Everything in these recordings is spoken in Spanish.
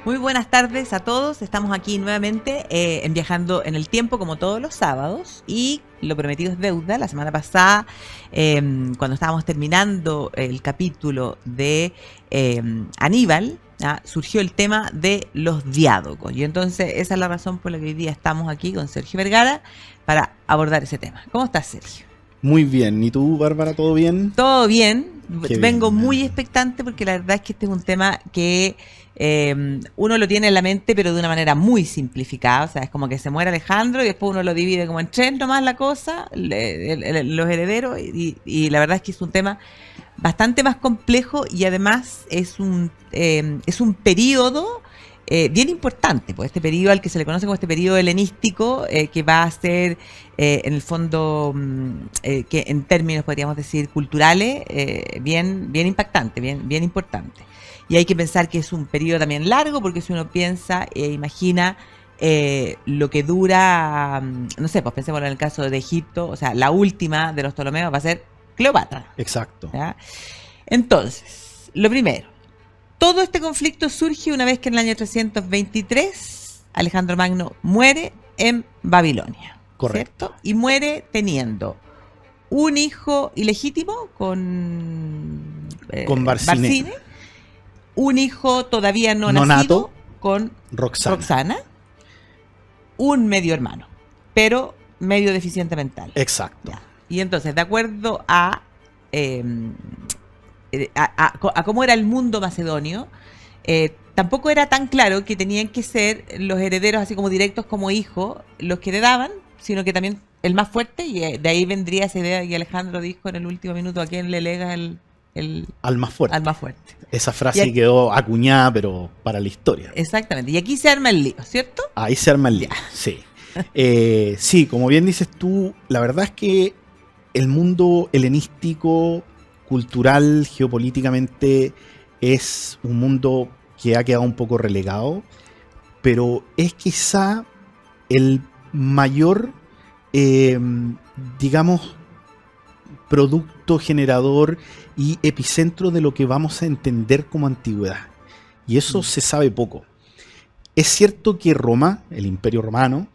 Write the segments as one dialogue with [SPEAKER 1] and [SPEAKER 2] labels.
[SPEAKER 1] Muy buenas tardes a todos, estamos aquí nuevamente en Viajando en el Tiempo como todos los sábados y lo prometido es deuda. La semana pasada, cuando estábamos terminando el capítulo de Aníbal, surgió el tema de los diádocos y entonces esa es la razón por la que hoy día estamos aquí con Sergio Vergara para abordar ese tema. ¿Cómo estás, Sergio?
[SPEAKER 2] Muy bien, ¿y tú, Bárbara, todo bien?
[SPEAKER 1] Todo bien, vengo
[SPEAKER 2] bien,
[SPEAKER 1] muy expectante porque la verdad es que este es un tema que uno lo tiene en la mente pero de una manera muy simplificada, o sea, es como que se muere Alejandro y después uno lo divide como en tres nomás la cosa, los herederos, y la verdad es que es un tema bastante más complejo y además es un periodo bien importante, pues este periodo al que se le conoce como este periodo helenístico, que va a ser en el fondo, que en términos podríamos decir culturales, bien impactante, bien importante. Y hay que pensar que es un periodo también largo, porque si uno piensa e imagina lo que dura, no sé, pues pensemos en el caso de Egipto, o sea, la última de los Ptolomeos va a ser Cleopatra.
[SPEAKER 2] Exacto.
[SPEAKER 1] ¿Ya? Entonces, lo primero, todo este conflicto surge una vez que en el año 323 Alejandro Magno muere en Babilonia.
[SPEAKER 2] Correcto.
[SPEAKER 1] ¿Cierto? Y muere teniendo un hijo ilegítimo con Barsine, un hijo todavía no nacido con Roxana, un medio hermano, pero medio deficiente mental.
[SPEAKER 2] Exacto.
[SPEAKER 1] Ya. Y entonces, de acuerdo a cómo era el mundo macedonio, tampoco era tan claro que tenían que ser los herederos así como directos como hijos los que heredaban, sino que también el más fuerte, y de ahí vendría esa idea que Alejandro dijo en el último minuto: ¿a quién le lega
[SPEAKER 2] al más fuerte?
[SPEAKER 1] Al más fuerte.
[SPEAKER 2] Esa frase quedó acuñada, pero para la historia.
[SPEAKER 1] Exactamente. Y aquí se arma el lío, ¿cierto?
[SPEAKER 2] Ahí se arma el lío, sí. Sí, como bien dices tú, la verdad es que el mundo helenístico, cultural, geopolíticamente, es un mundo que ha quedado un poco relegado, pero es quizá el mayor, digamos, producto generador y epicentro de lo que vamos a entender como antigüedad. Y eso se sabe poco. Es cierto que Roma, el Imperio Romano,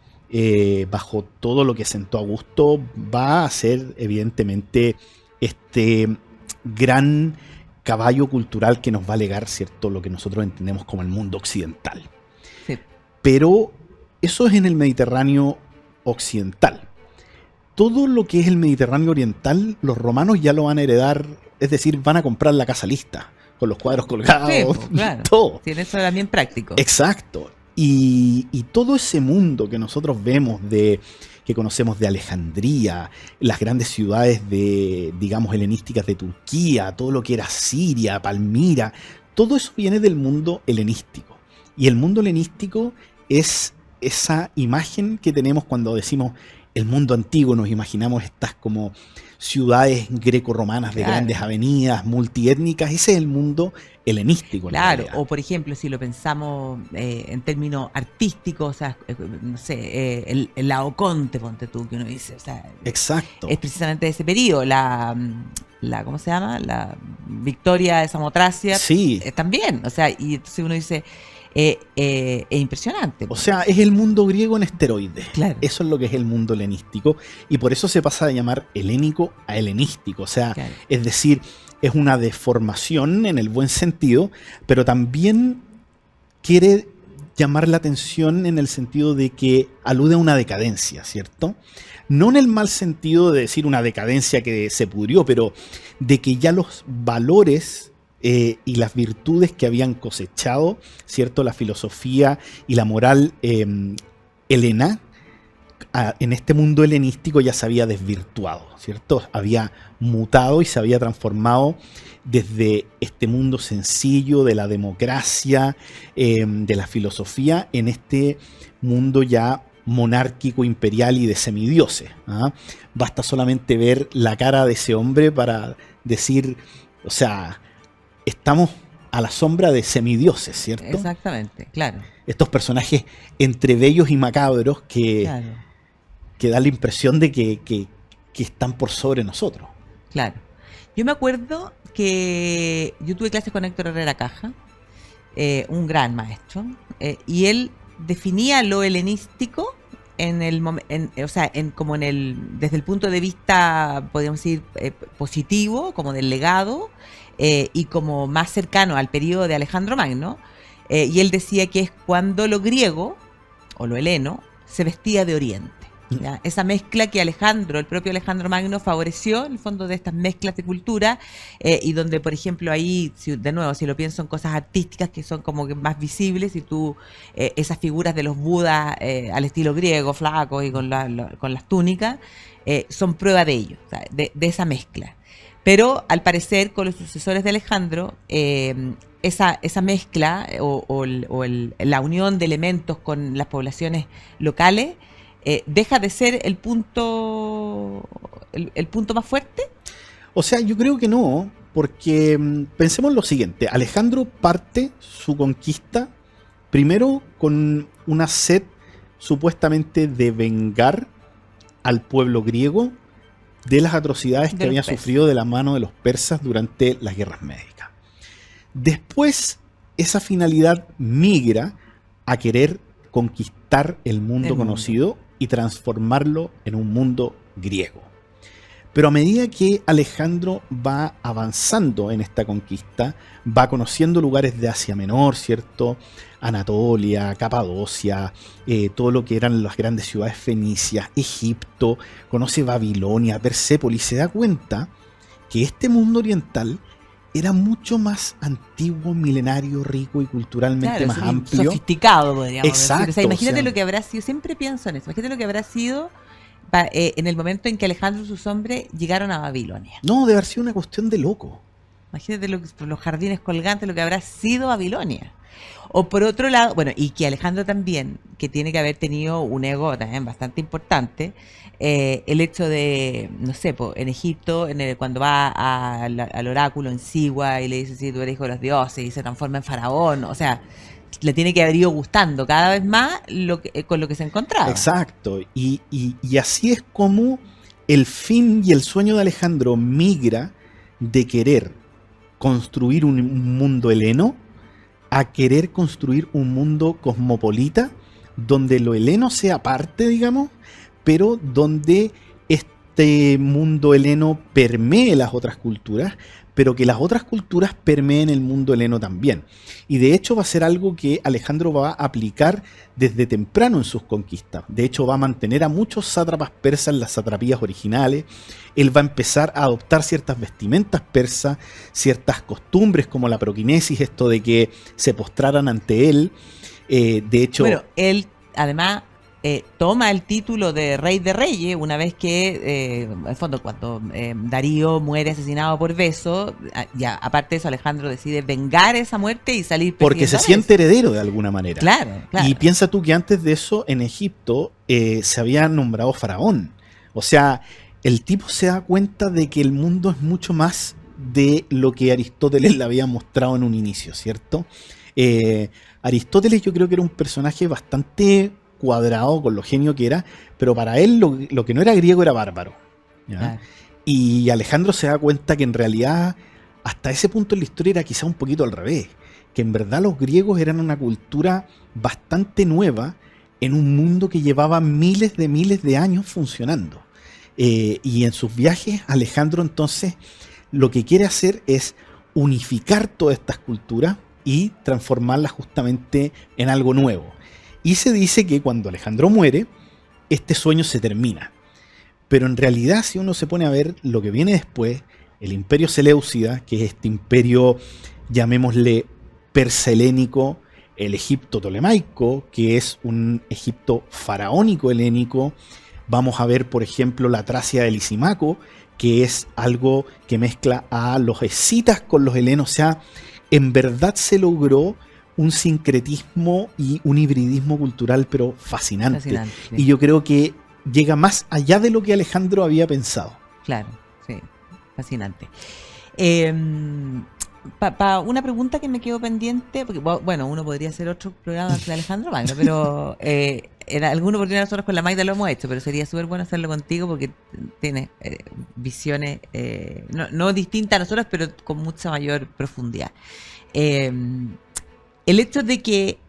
[SPEAKER 2] bajo todo lo que sentó Augusto, va a ser evidentemente este gran caballo cultural que nos va a legar, ¿cierto?, lo que nosotros entendemos como el mundo occidental.
[SPEAKER 1] Sí.
[SPEAKER 2] Pero eso es en el Mediterráneo occidental. Todo lo que es el Mediterráneo oriental, los romanos ya lo van a heredar, es decir, van a comprar la casa lista, con los cuadros colgados,
[SPEAKER 1] sí, pues, claro.
[SPEAKER 2] Todo.
[SPEAKER 1] Tiene eso también práctico.
[SPEAKER 2] Exacto. Y todo ese mundo que nosotros vemos, que conocemos de Alejandría, las grandes ciudades digamos, helenísticas de Turquía, todo lo que era Siria, Palmira, todo eso viene del mundo helenístico. Y el mundo helenístico es esa imagen que tenemos cuando decimos el mundo antiguo, nos imaginamos estas como ciudades greco-romanas de grandes avenidas, multiétnicas. Ese es el mundo helenístico.
[SPEAKER 1] Claro, o por ejemplo, si lo pensamos en términos artísticos, o sea, no sé, el Laoconte, ponte tú, que uno dice, o sea,
[SPEAKER 2] exacto,
[SPEAKER 1] es precisamente de ese periodo, la ¿cómo se llama? La Victoria de Samotracia,
[SPEAKER 2] sí,
[SPEAKER 1] también, o sea, y entonces uno dice, es impresionante.
[SPEAKER 2] O sea, es el mundo griego en esteroides.
[SPEAKER 1] Claro.
[SPEAKER 2] Eso es lo que es el mundo helenístico. Y por eso se pasa de llamar helénico a helenístico. O sea, claro, es decir, es una deformación en el buen sentido, pero también quiere llamar la atención en el sentido de que alude a una decadencia, ¿cierto? No en el mal sentido de decir una decadencia que se pudrió, pero de que ya los valores y las virtudes que habían cosechado, ¿cierto?, la filosofía y la moral helena, en este mundo helenístico ya se había desvirtuado, ¿cierto? Había mutado y se había transformado desde este mundo sencillo de la democracia, de la filosofía, en este mundo ya monárquico, imperial y de semidioses. Basta solamente ver la cara de ese hombre para decir, o sea, estamos a la sombra de semidioses, ¿cierto?
[SPEAKER 1] Exactamente, claro.
[SPEAKER 2] Estos personajes entre bellos y macabros que dan la impresión de que están por sobre nosotros.
[SPEAKER 1] Claro. Yo me acuerdo que yo tuve clases con Héctor Herrera Caja, un gran maestro, y él definía lo helenístico desde el punto de vista, podríamos decir, positivo, como del legado, y como más cercano al periodo de Alejandro Magno, y él decía que es cuando lo griego, o lo heleno, se vestía de Oriente. ¿Ya? Esa mezcla que el propio Alejandro Magno favoreció, en el fondo, de estas mezclas de cultura, y donde, por ejemplo, ahí, de nuevo, si lo pienso en cosas artísticas que son como que más visibles, y tú, esas figuras de los budas al estilo griego, flacos y con las túnicas, son prueba de ello, o sea, de esa mezcla. Pero, al parecer, con los sucesores de Alejandro, esa mezcla la unión de elementos con las poblaciones locales deja de ser el punto más fuerte.
[SPEAKER 2] O sea, yo creo que no, porque pensemos lo siguiente. Alejandro parte su conquista primero con una sed supuestamente de vengar al pueblo griego de las atrocidades que había sufrido de la mano de los persas durante las guerras médicas. Después, esa finalidad migra a querer conquistar el mundo conocido y transformarlo en un mundo griego. Pero a medida que Alejandro va avanzando en esta conquista, va conociendo lugares de Asia Menor, ¿cierto? Anatolia, Capadocia, todo lo que eran las grandes ciudades fenicias, Egipto, conoce Babilonia, Persépolis, se da cuenta que este mundo oriental era mucho más antiguo, milenario, rico y culturalmente más amplio.
[SPEAKER 1] Sofisticado, podríamos
[SPEAKER 2] decir.
[SPEAKER 1] O sea, imagínate lo que habrá sido, siempre pienso en eso, imagínate lo que habrá sido en el momento en que Alejandro y sus hombres llegaron a Babilonia.
[SPEAKER 2] No, debe haber sido una cuestión de loco.
[SPEAKER 1] Imagínate los jardines colgantes, lo que habrá sido Babilonia. O por otro lado, bueno, y que Alejandro también, que tiene que haber tenido un ego también bastante importante, el hecho de, no sé, en Egipto, cuando va al oráculo en Sigua y le dice, sí, tú eres hijo de los dioses, y se transforma en faraón, o sea, le tiene que haber ido gustando cada vez más con lo que se encontraba.
[SPEAKER 2] Exacto, y así es como el fin y el sueño de Alejandro migra de querer construir un mundo heleno a querer construir un mundo cosmopolita donde lo heleno sea parte, digamos, pero donde este mundo heleno permee las otras culturas, pero que las otras culturas permeen el mundo heleno también. Y de hecho va a ser algo que Alejandro va a aplicar desde temprano en sus conquistas. De hecho va a mantener a muchos sátrapas persas en las satrapías originales. Él va a empezar a adoptar ciertas vestimentas persas, ciertas costumbres como la proquinesis, esto de que se postraran ante él. De hecho...
[SPEAKER 1] Bueno, él además... toma el título de rey de reyes una vez que, en el fondo, cuando Darío muere asesinado por Beso, ya aparte de eso, Alejandro decide vengar esa muerte y salir
[SPEAKER 2] porque se siente heredero de alguna manera.
[SPEAKER 1] Claro, claro.
[SPEAKER 2] Y piensa tú que antes de eso, en Egipto, se había nombrado faraón. O sea, el tipo se da cuenta de que el mundo es mucho más de lo que Aristóteles le había mostrado en un inicio, ¿cierto? Aristóteles yo creo que era un personaje bastante cuadrado con lo genio que era, pero para él lo que no era griego era bárbaro, ¿ya? Claro. Y Alejandro se da cuenta que en realidad hasta ese punto en la historia era quizá un poquito al revés, que en verdad los griegos eran una cultura bastante nueva en un mundo que llevaba miles de años funcionando. Y en sus viajes Alejandro entonces lo que quiere hacer es unificar todas estas culturas y transformarlas justamente en algo nuevo. Y se dice que cuando Alejandro muere, este sueño se termina. Pero en realidad, si uno se pone a ver lo que viene después, el imperio seleucida, que es este imperio, llamémosle persa-helénico, el Egipto tolemaico, que es un Egipto faraónico helénico. Vamos a ver, por ejemplo, la Tracia de Lisimaco, que es algo que mezcla a los escitas con los helenos. O sea, en verdad se logró un sincretismo y un hibridismo cultural, pero fascinante. Sí. Y yo creo que llega más allá de lo que Alejandro había pensado.
[SPEAKER 1] Claro, sí, fascinante. una pregunta que me quedó pendiente, porque bueno, uno podría hacer otro programa de Alejandro Magno, pero en alguna oportunidad nosotros con la Magda lo hemos hecho, pero sería súper bueno hacerlo contigo porque tienes visiones no distintas a nosotros, pero con mucha mayor profundidad. El hecho de que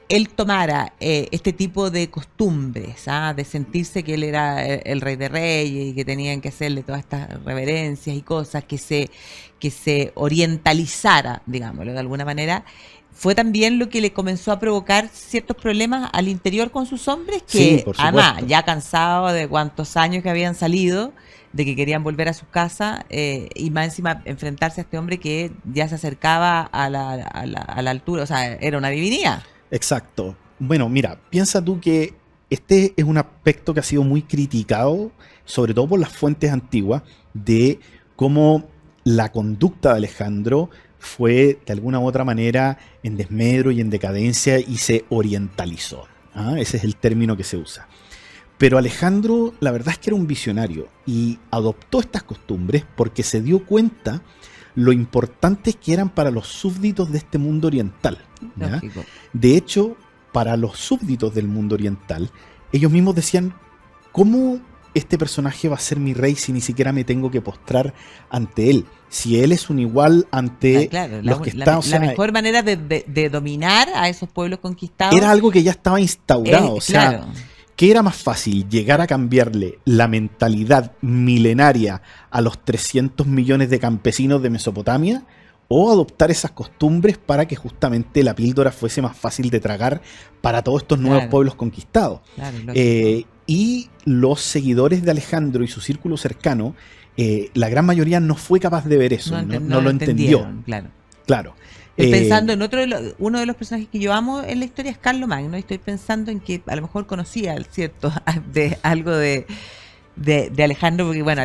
[SPEAKER 1] él tomara este tipo de costumbres, de sentirse que él era el rey de reyes y que tenían que hacerle todas estas reverencias y cosas, que se orientalizara, digámoslo de alguna manera, fue también lo que le comenzó a provocar ciertos problemas al interior con sus hombres, que
[SPEAKER 2] Sí, por
[SPEAKER 1] además,
[SPEAKER 2] supuesto.
[SPEAKER 1] ya cansado de cuántos años que habían salido, de que querían volver a sus casas, y más encima enfrentarse a este hombre que ya se acercaba a la altura, o sea, era una divinidad.
[SPEAKER 2] Exacto. Bueno, mira, piensa tú que este es un aspecto que ha sido muy criticado, sobre todo por las fuentes antiguas, de cómo la conducta de Alejandro fue de alguna u otra manera en desmedro y en decadencia y se orientalizó. Ese es el término que se usa. Pero Alejandro, la verdad es que era un visionario y adoptó estas costumbres porque se dio cuenta lo importantes que eran para los súbditos de este mundo oriental. ¿Ya? De hecho, para los súbditos del mundo oriental, ellos mismos decían, ¿cómo este personaje va a ser mi rey si ni siquiera me tengo que postrar ante él? Si él es un igual ante los que están...
[SPEAKER 1] La mejor manera de dominar a esos pueblos conquistados...
[SPEAKER 2] Era algo que ya estaba instaurado. O sea,
[SPEAKER 1] claro.
[SPEAKER 2] ¿qué era más fácil? ¿Llegar a cambiarle la mentalidad milenaria a los 300 millones de campesinos de Mesopotamia? ¿O adoptar esas costumbres para que justamente la píldora fuese más fácil de tragar para todos estos nuevos pueblos conquistados?
[SPEAKER 1] Claro,
[SPEAKER 2] y los seguidores de Alejandro y su círculo cercano, la gran mayoría no fue capaz de ver eso, no lo entendió. Claro.
[SPEAKER 1] Pensando en uno de los personajes que yo amo en la historia es Carlomagno, y estoy pensando en que a lo mejor conocía, ¿cierto?, de algo de Alejandro, porque bueno,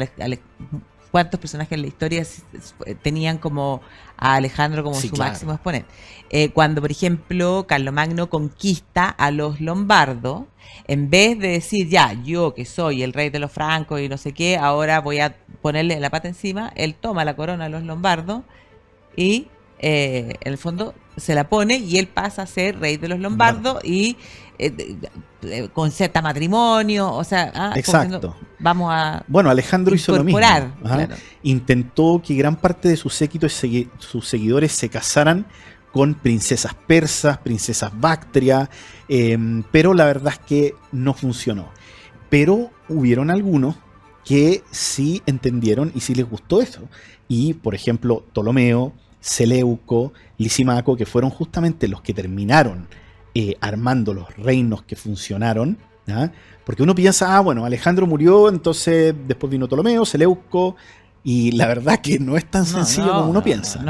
[SPEAKER 1] cuántos personajes en la historia tenían como a Alejandro como su máximo exponente. Cuando, por ejemplo, Carlomagno conquista a los lombardos, en vez de decir, ya, yo que soy el rey de los francos y no sé qué, ahora voy a ponerle la pata encima, él toma la corona de los lombardos y en el fondo se la pone y él pasa a ser rey de los lombardos y conceta matrimonio, o sea,
[SPEAKER 2] exacto.
[SPEAKER 1] Vamos a...
[SPEAKER 2] Bueno, Alejandro hizo lo mismo.
[SPEAKER 1] Claro.
[SPEAKER 2] Intentó que gran parte de su séquito y sus seguidores se casaran con princesas persas, princesas bactrias, pero la verdad es que no funcionó. Pero hubieron algunos que sí entendieron y sí les gustó eso. Y, por ejemplo, Ptolomeo, Seleuco, Lisimaco, que fueron justamente los que terminaron armando los reinos que funcionaron, ¿ya? Porque uno piensa, bueno, Alejandro murió, entonces después vino Ptolomeo, Seleuco, y la verdad que no es tan sencillo como uno piensa.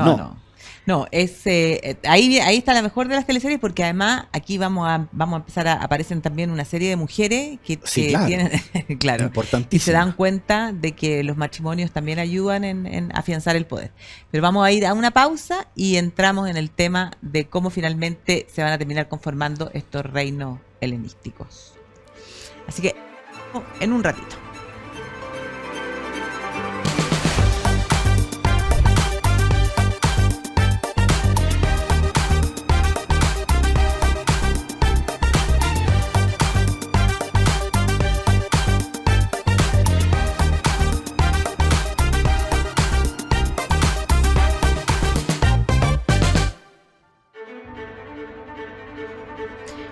[SPEAKER 1] No, ahí está la mejor de las teleseries, porque además aquí vamos a empezar aparecen también una serie de mujeres que tienen, claro, y se dan cuenta de que los matrimonios también ayudan en afianzar el poder. Pero vamos a ir a una pausa y entramos en el tema de cómo finalmente se van a terminar conformando estos reinos helenísticos. Así que en un ratito.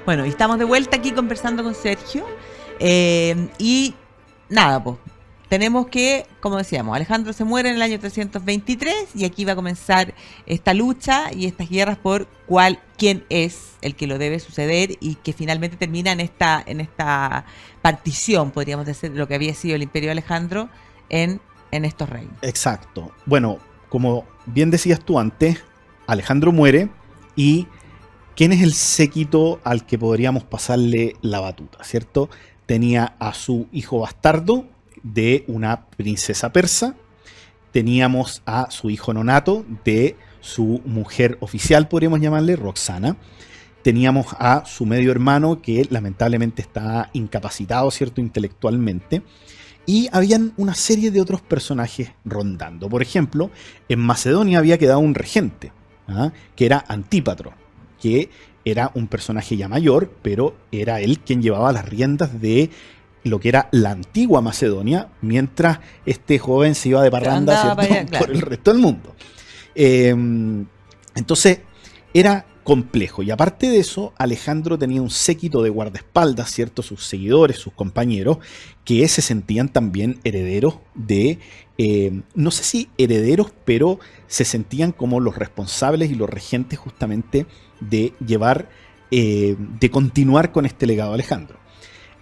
[SPEAKER 1] Bueno, y estamos de vuelta aquí conversando con Sergio. Y nada, pues tenemos que, como decíamos, Alejandro se muere en el año 323 y aquí va a comenzar esta lucha y estas guerras por quién es el que lo debe suceder, y que finalmente termina en esta partición, podríamos decir, de lo que había sido el Imperio de Alejandro en estos reinos.
[SPEAKER 2] Exacto. Bueno, como bien decías tú antes, Alejandro muere y ¿quién es el séquito al que podríamos pasarle la batuta, cierto? Tenía a su hijo bastardo de una princesa persa, teníamos a su hijo nonato de su mujer oficial, podríamos llamarle, Roxana, teníamos a su medio hermano que lamentablemente está incapacitado, cierto, intelectualmente, Y habían una serie de otros personajes rondando. Por ejemplo, en Macedonia había quedado un regente, que era Antípatro, que era un personaje ya mayor, pero era él quien llevaba las riendas de lo que era la antigua Macedonia, mientras este joven se iba de parranda, ¿cierto?
[SPEAKER 1] Allá, claro,
[SPEAKER 2] por el resto del mundo. Entonces, era complejo. Y aparte de eso, Alejandro tenía un séquito de guardaespaldas, ¿cierto? Sus seguidores, sus compañeros, que se sentían también herederos de, no sé si herederos, pero se sentían como los responsables y los regentes justamente de llevar, de continuar con este legado de Alejandro.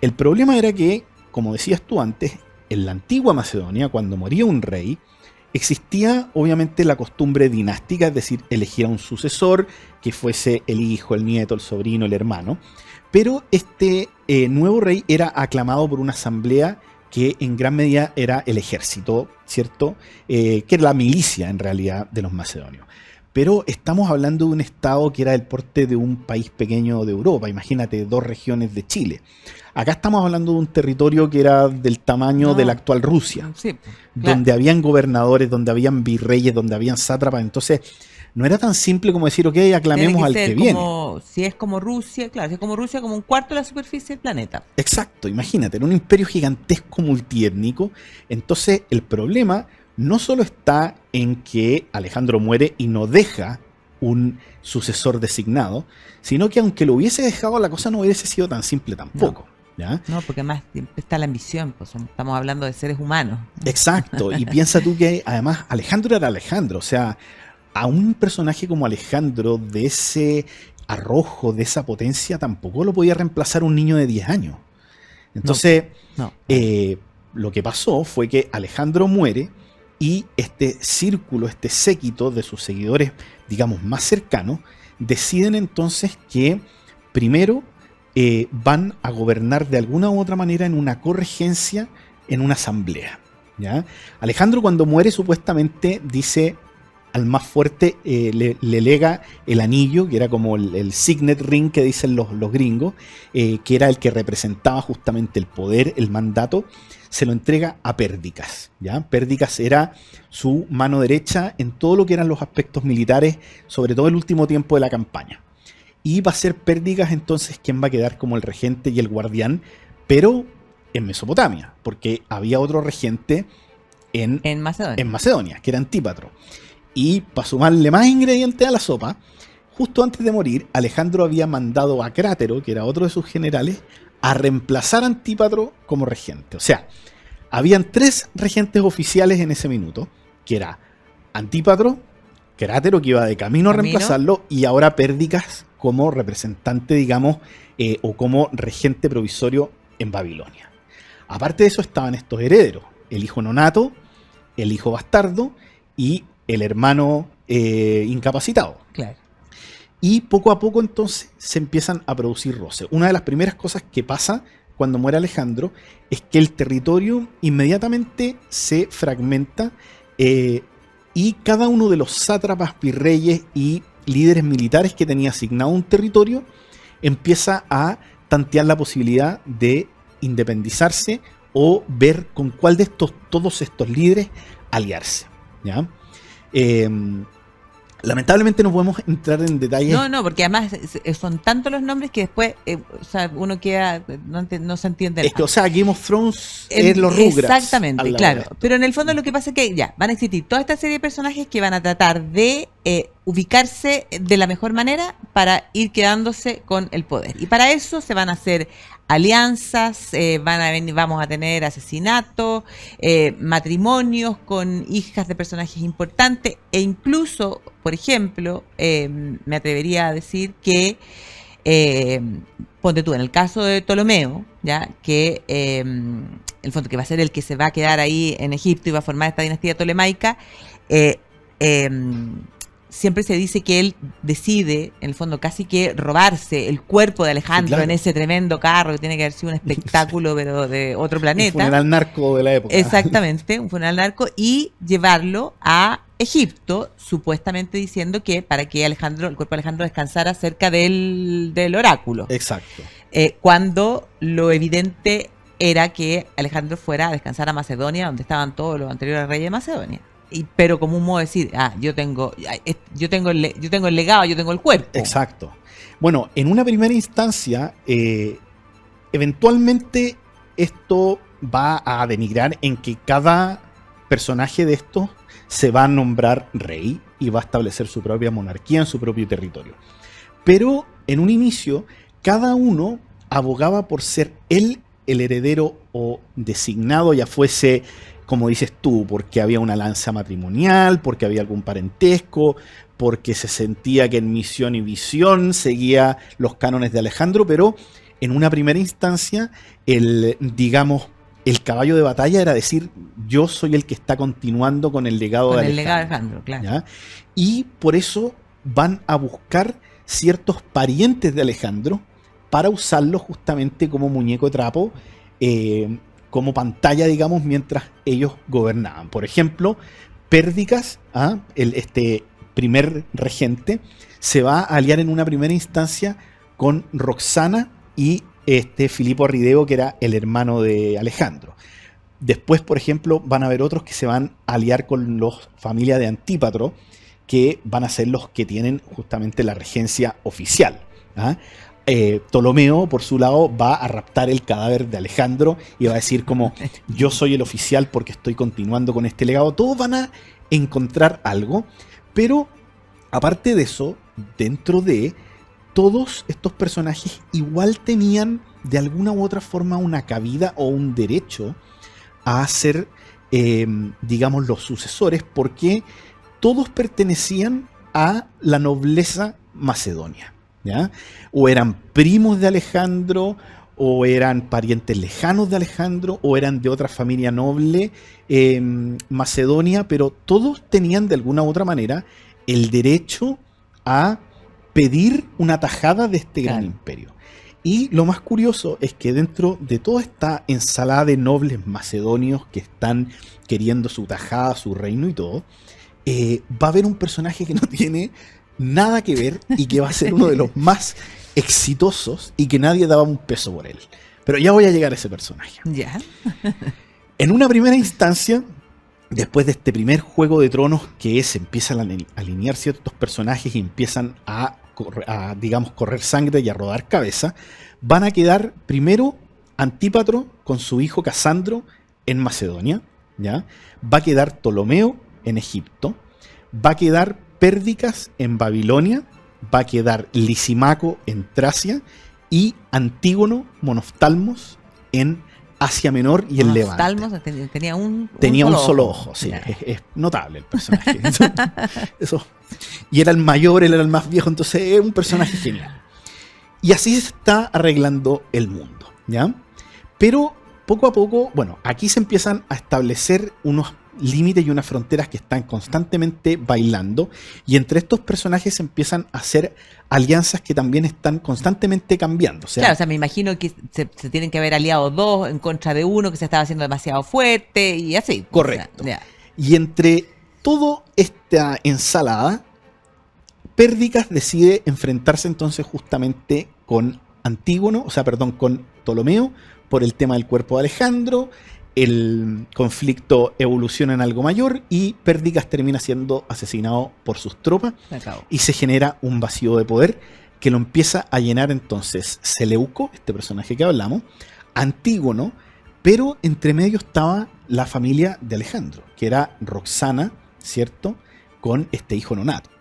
[SPEAKER 2] El problema era que, como decías tú antes, en la antigua Macedonia, cuando moría un rey, existía obviamente la costumbre dinástica, es decir, elegir a un sucesor, que fuese el hijo, el nieto, el sobrino, el hermano, pero este nuevo rey era aclamado por una asamblea que en gran medida era el ejército, ¿cierto? Que era la milicia en realidad de los macedonios. Pero estamos hablando de un estado que era del porte de un país pequeño de Europa, imagínate, 2 regiones de Chile. Acá estamos hablando de un territorio que era del tamaño de la actual Rusia,
[SPEAKER 1] sí, claro,
[SPEAKER 2] donde habían gobernadores, donde habían virreyes, donde habían sátrapas. Entonces, no era tan simple como decir, ok, aclamemos al que viene.
[SPEAKER 1] Si es como Rusia, claro, si es como Rusia, como un cuarto de la superficie del planeta.
[SPEAKER 2] Exacto, imagínate, en un imperio gigantesco multiétnico. Entonces, el problema no solo está en que Alejandro muere y no deja un sucesor designado, sino que aunque lo hubiese dejado, la cosa no hubiese sido tan simple tampoco. ¿Ya?
[SPEAKER 1] No, porque además está la ambición, pues estamos hablando de seres humanos.
[SPEAKER 2] Exacto, y piensa tú que además Alejandro era Alejandro, o sea, a un personaje como Alejandro, de ese arrojo, de esa potencia, tampoco lo podía reemplazar un niño de 10 años. Entonces, lo que pasó fue que Alejandro muere y este círculo, este séquito de sus seguidores, digamos, más cercanos, deciden entonces que primero van a gobernar de alguna u otra manera en una corregencia, en una asamblea, ¿ya? Alejandro, cuando muere, supuestamente dice al más fuerte, le lega el anillo, que era como el signet ring que dicen los gringos, que era el que representaba justamente el poder, el mandato. Se lo entrega a Pérdicas, ¿ya? Pérdicas era su mano derecha en todo lo que eran los aspectos militares, sobre todo el último tiempo de la campaña. Y va a ser Pérdicas entonces quien va a quedar como el regente y el guardián, pero en Mesopotamia, porque había otro regente en Macedonia, que era Antípatro. Y para sumarle más ingredientes a la sopa, justo antes de morir, Alejandro había mandado a Crátero, que era otro de sus generales, a reemplazar a Antípatro como regente. O sea, habían 3 regentes oficiales en ese minuto, que era Antípatro, Crátero, que iba de camino a reemplazarlo, y ahora Pérdicas como representante, digamos, o como regente provisorio en Babilonia. Aparte de eso estaban estos herederos, el hijo nonato, el hijo bastardo y el hermano incapacitado.
[SPEAKER 1] Claro.
[SPEAKER 2] Y poco a poco entonces se empiezan a producir roces. Una de las primeras cosas que pasa cuando muere Alejandro es que el territorio inmediatamente se fragmenta y cada uno de los sátrapas, virreyes y líderes militares que tenía asignado un territorio empieza a tantear la posibilidad de independizarse o ver con cuál de todos estos líderes aliarse, ¿ya? Lamentablemente no podemos entrar en detalles.
[SPEAKER 1] No, porque además son tantos los nombres que después o sea, uno queda, no se entiende nada.
[SPEAKER 2] Es que, o sea, Game of Thrones es los Rugrats.
[SPEAKER 1] Exactamente, claro. Pero en el fondo lo que pasa es que ya van a existir toda esta serie de personajes que van a tratar de ubicarse de la mejor manera para ir quedándose con el poder. Y para eso se van a hacer alianzas, vamos a tener asesinatos, matrimonios con hijas de personajes importantes e incluso, por ejemplo, me atrevería a decir que ponte tú, en el caso de Ptolomeo, ya que el fondo que va a ser el que se va a quedar ahí en Egipto y va a formar esta dinastía tolemaica, siempre se dice que él decide, en el fondo, casi que robarse el cuerpo de Alejandro, sí, claro, en ese tremendo carro que tiene que haber sido un espectáculo, pero de otro planeta.
[SPEAKER 2] Un funeral narco de la época.
[SPEAKER 1] Exactamente, un funeral narco, y llevarlo a Egipto, supuestamente diciendo que para que el cuerpo de Alejandro descansara cerca del oráculo.
[SPEAKER 2] Exacto.
[SPEAKER 1] Cuando lo evidente era que Alejandro fuera a descansar a Macedonia, donde estaban todos los anteriores reyes de Macedonia. Pero como un modo de decir, yo tengo el legado, yo tengo el cuerpo.
[SPEAKER 2] Exacto. Bueno, en una primera instancia, eventualmente esto va a denigrar en que cada personaje de estos se va a nombrar rey y va a establecer su propia monarquía en su propio territorio. Pero en un inicio, cada uno abogaba por ser él el heredero o designado, ya fuese, como dices tú, porque había una lanza matrimonial, porque había algún parentesco, porque se sentía que en misión y visión seguía los cánones de Alejandro, pero en una primera instancia, el caballo de batalla era decir, yo soy el que está continuando con el legado de Alejandro.
[SPEAKER 1] Claro.
[SPEAKER 2] ¿Ya? Y por eso van a buscar ciertos parientes de Alejandro para usarlos justamente como muñeco de trapo, como pantalla, digamos, mientras ellos gobernaban. Por ejemplo, Pérdicas, este primer regente, se va a aliar en una primera instancia con Roxana y Filipo Arrideo, que era el hermano de Alejandro. Después, por ejemplo, van a haber otros que se van a aliar con los familia de Antípatro, que van a ser los que tienen justamente la regencia oficial. Ptolomeo, por su lado, va a raptar el cadáver de Alejandro y va a decir como, yo soy el oficial porque estoy continuando con este legado. Todos van a encontrar algo, pero aparte de eso, dentro de todos estos personajes igual tenían de alguna u otra forma una cabida o un derecho a ser, digamos, los sucesores, porque todos pertenecían a la nobleza macedonia, ¿ya? O eran primos de Alejandro, o eran parientes lejanos de Alejandro, o eran de otra familia noble macedonia, pero todos tenían de alguna u otra manera el derecho a pedir una tajada de este gran imperio. Y lo más curioso es que dentro de toda esta ensalada de nobles macedonios que están queriendo su tajada, su reino y todo, va a haber un personaje que no tiene nada que ver y que va a ser uno de los más exitosos y que nadie daba un peso por él. Pero ya voy a llegar a ese personaje.
[SPEAKER 1] Ya.
[SPEAKER 2] En una primera instancia, después de este primer Juego de Tronos, que se empiezan a alinear ciertos personajes y empiezan a digamos, correr sangre y a rodar cabeza, van a quedar primero Antípatro con su hijo Casandro en Macedonia, ¿ya? Va a quedar Ptolomeo en Egipto, va a quedar Pérdicas en Babilonia, va a quedar Lisimaco en Tracia y Antígono Monoftalmos en Asia Menor y el Levante.
[SPEAKER 1] Monoftalmos
[SPEAKER 2] tenía un solo ojo, sí, es notable el personaje. Eso. Y era el mayor, él era el más viejo, entonces es un personaje genial. Y así se está arreglando el mundo, ¿ya? Pero poco a poco, bueno, aquí se empiezan a establecer unos límites y unas fronteras que están constantemente bailando, y entre estos personajes se empiezan a hacer alianzas que también están constantemente cambiando.
[SPEAKER 1] Claro, me imagino que se tienen que haber aliado dos en contra de uno que se estaba haciendo demasiado fuerte y así.
[SPEAKER 2] Correcto. Y entre toda esta ensalada, Pérdicas decide enfrentarse entonces justamente con con Ptolomeo por el tema del cuerpo de Alejandro. El conflicto evoluciona en algo mayor y Pérdicas termina siendo asesinado por sus tropas y se genera un vacío de poder que lo empieza a llenar entonces Seleuco, este personaje que hablamos, Antígono, pero entre medio estaba la familia de Alejandro, que era Roxana, ¿cierto?, con este hijo nonato.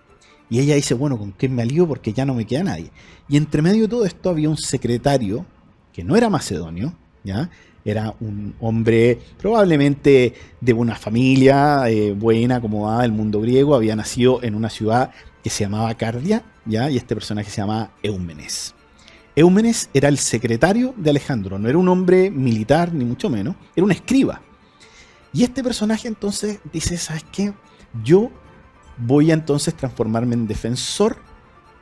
[SPEAKER 2] Y ella dice, bueno, ¿con quién me alío? Porque ya no me queda nadie. Y entre medio de todo esto había un secretario que no era macedonio, ¿ya? Era un hombre probablemente de una familia buena, acomodada del mundo griego. Había nacido en una ciudad que se llamaba Cardia, ¿ya? Y este personaje se llama Eumenes. Eumenes era el secretario de Alejandro. No era un hombre militar, ni mucho menos. Era un escriba. Y este personaje entonces dice, ¿sabes qué? Yo voy a entonces transformarme en defensor